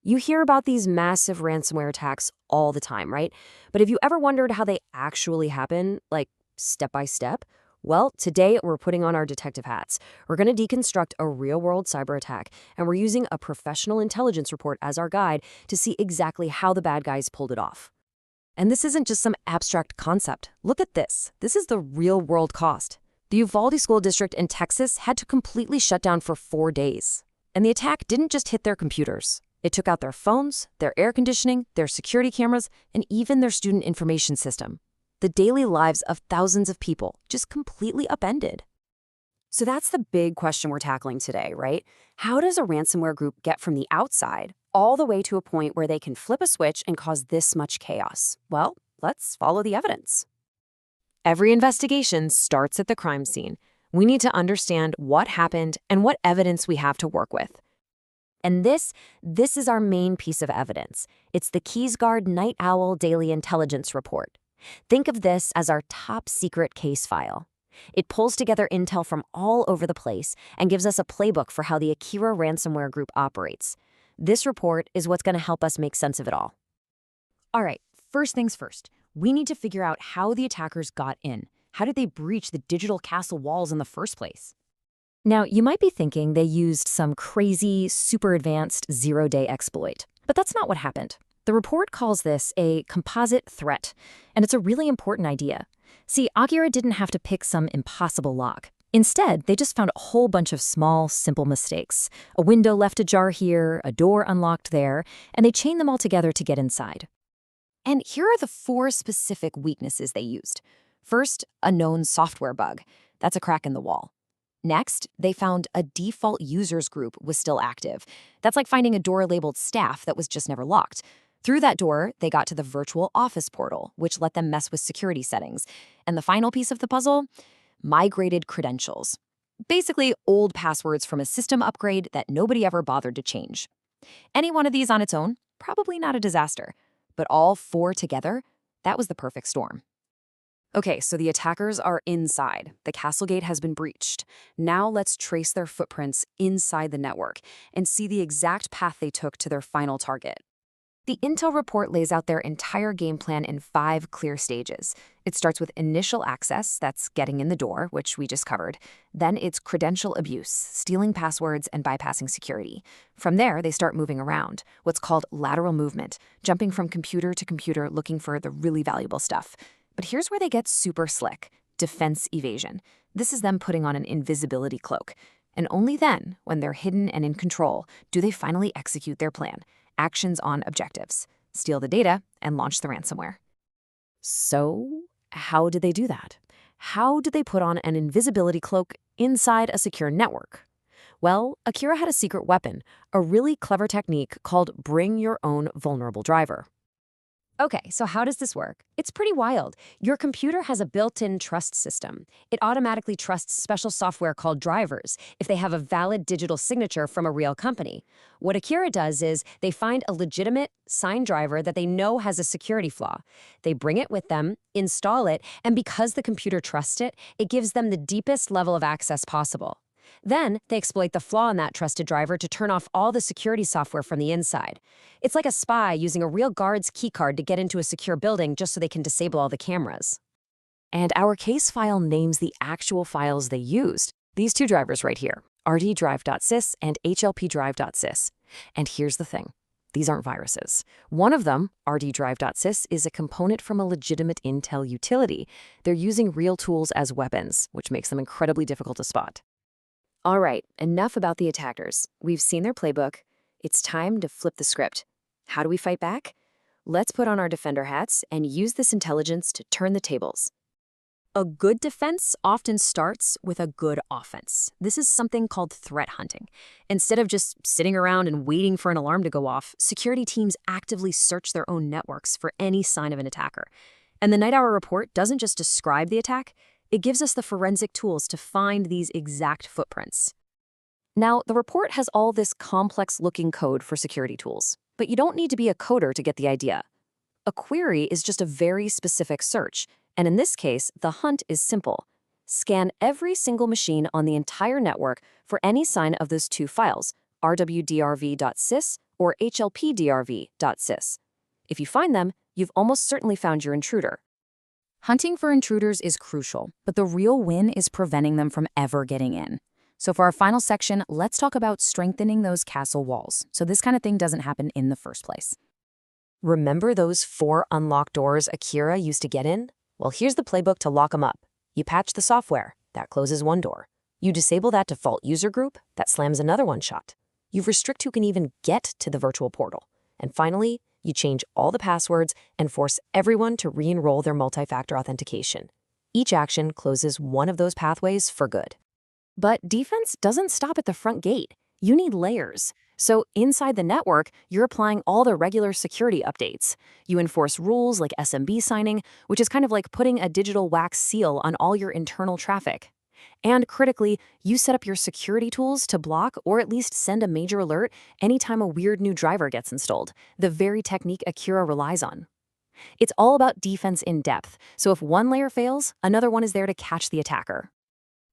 You hear about these massive ransomware attacks all the time, right? But have you ever wondered how they actually happen, like step by step? Well, today we're putting on our detective hats. We're going to deconstruct a real-world cyber attack, and we're using a professional intelligence report as our guide to see exactly how the bad guys pulled it off. And this isn't just some abstract concept. Look at this. This is the real-world cost. The Uvalde School District in Texas had to completely shut down for 4 days. And the attack didn't just hit their computers. It took out their phones, their air conditioning, their security cameras, and even their student information system. The daily lives of thousands of people just completely upended. So that's the big question we're tackling today, right? How does a ransomware group get from the outside all the way to a point where they can flip a switch and cause this much chaos? Well, let's follow the evidence. Every investigation starts at the crime scene. We need to understand what happened and what evidence we have to work with. And this is our main piece of evidence. It's the KeysGuard Night Owl Daily Intelligence Report. Think of this as our top secret case file. It pulls together intel from all over the place and gives us a playbook for how the Akira ransomware group operates. This report is what's going to help us make sense of it all. All right, first things first. We need to figure out how the attackers got in. How did they breach the digital castle walls in the first place? Now, you might be thinking they used some crazy, super advanced zero-day exploit. But that's not what happened. The report calls this a composite threat, and it's a really important idea. See, Akira didn't have to pick some impossible lock. Instead, they just found a whole bunch of small, simple mistakes. A window left ajar here, a door unlocked there, and they chained them all together to get inside. And here are the 4 specific weaknesses they used. First, a known software bug. That's a crack in the wall. Next, they found a default users group was still active. That's like finding a door labeled staff that was just never locked. Through that door, they got to the virtual office portal, which let them mess with security settings. And the final piece of the puzzle? Migrated credentials. Basically, old passwords from a system upgrade that nobody ever bothered to change. Any one of these on its own, probably not a disaster. But all 4 together, that was the perfect storm. Okay, so the attackers are inside. The castle gate has been breached. Now let's trace their footprints inside the network and see the exact path they took to their final target. The intel report lays out their entire game plan in 5 clear stages. It starts with initial access, that's getting in the door, which we just covered. Then it's credential abuse, stealing passwords and bypassing security. From there, they start moving around, what's called lateral movement, jumping from computer to computer looking for the really valuable stuff. But here's where they get super slick: defense evasion. This is them putting on an invisibility cloak. And only then, when they're hidden and in control, do they finally execute their plan. Actions on objectives. Steal the data and launch the ransomware. So, how did they do that? How did they put on an invisibility cloak inside a secure network? Well, Akira had a secret weapon, a really clever technique called Bring Your Own Vulnerable Driver. Okay, so how does this work? It's pretty wild. Your computer has a built-in trust system. It automatically trusts special software called drivers if they have a valid digital signature from a real company. What Akira does is they find a legitimate signed driver that they know has a security flaw. They bring it with them, install it, and because the computer trusts it, it gives them the deepest level of access possible. Then, they exploit the flaw in that trusted driver to turn off all the security software from the inside. It's like a spy using a real guard's keycard to get into a secure building just so they can disable all the cameras. And our case file names the actual files they used. These 2 drivers right here, rddrive.sys and hlpdrive.sys. And here's the thing. These aren't viruses. One of them, rddrive.sys, is a component from a legitimate Intel utility. They're using real tools as weapons, which makes them incredibly difficult to spot. All right, enough about the attackers. We've seen their playbook. It's time to flip the script. How do we fight back? Let's put on our defender hats and use this intelligence to turn the tables. A good defense often starts with a good offense. This is something called threat hunting. Instead of just sitting around and waiting for an alarm to go off, security teams actively search their own networks for any sign of an attacker. And the Night Hour report doesn't just describe the attack, it gives us the forensic tools to find these exact footprints. Now, the report has all this complex-looking code for security tools, but you don't need to be a coder to get the idea. A query is just a very specific search, and in this case, the hunt is simple. Scan every single machine on the entire network for any sign of those 2 files, rwdrv.sys or HLPDRV.sys. If you find them, you've almost certainly found your intruder. Hunting for intruders is crucial, but the real win is preventing them from ever getting in. So for our final section, let's talk about strengthening those castle walls so this kind of thing doesn't happen in the first place. Remember those 4 unlocked doors Akira used to get in? Well, here's the playbook to lock them up. You patch the software. That closes one door. You disable that default user group. That slams another one shut. You restrict who can even get to the virtual portal. And finally, you change all the passwords and force everyone to re-enroll their multi-factor authentication. Each action closes one of those pathways for good. But defense doesn't stop at the front gate. You need layers. So inside the network, you're applying all the regular security updates. You enforce rules like SMB signing, which is kind of like putting a digital wax seal on all your internal traffic. And critically, you set up your security tools to block or at least send a major alert anytime a weird new driver gets installed, the very technique Akira relies on. It's all about defense in depth, so if one layer fails, another one is there to catch the attacker.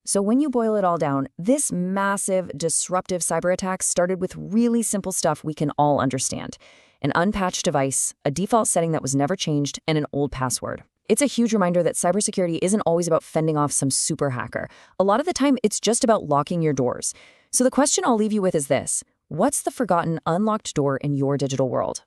So when you boil it all down, this massive, disruptive cyber attack started with really simple stuff we can all understand. An unpatched device, a default setting that was never changed, and an old password. It's a huge reminder that cybersecurity isn't always about fending off some super hacker. A lot of the time, it's just about locking your doors. So the question I'll leave you with is this: what's the forgotten, unlocked door in your digital world?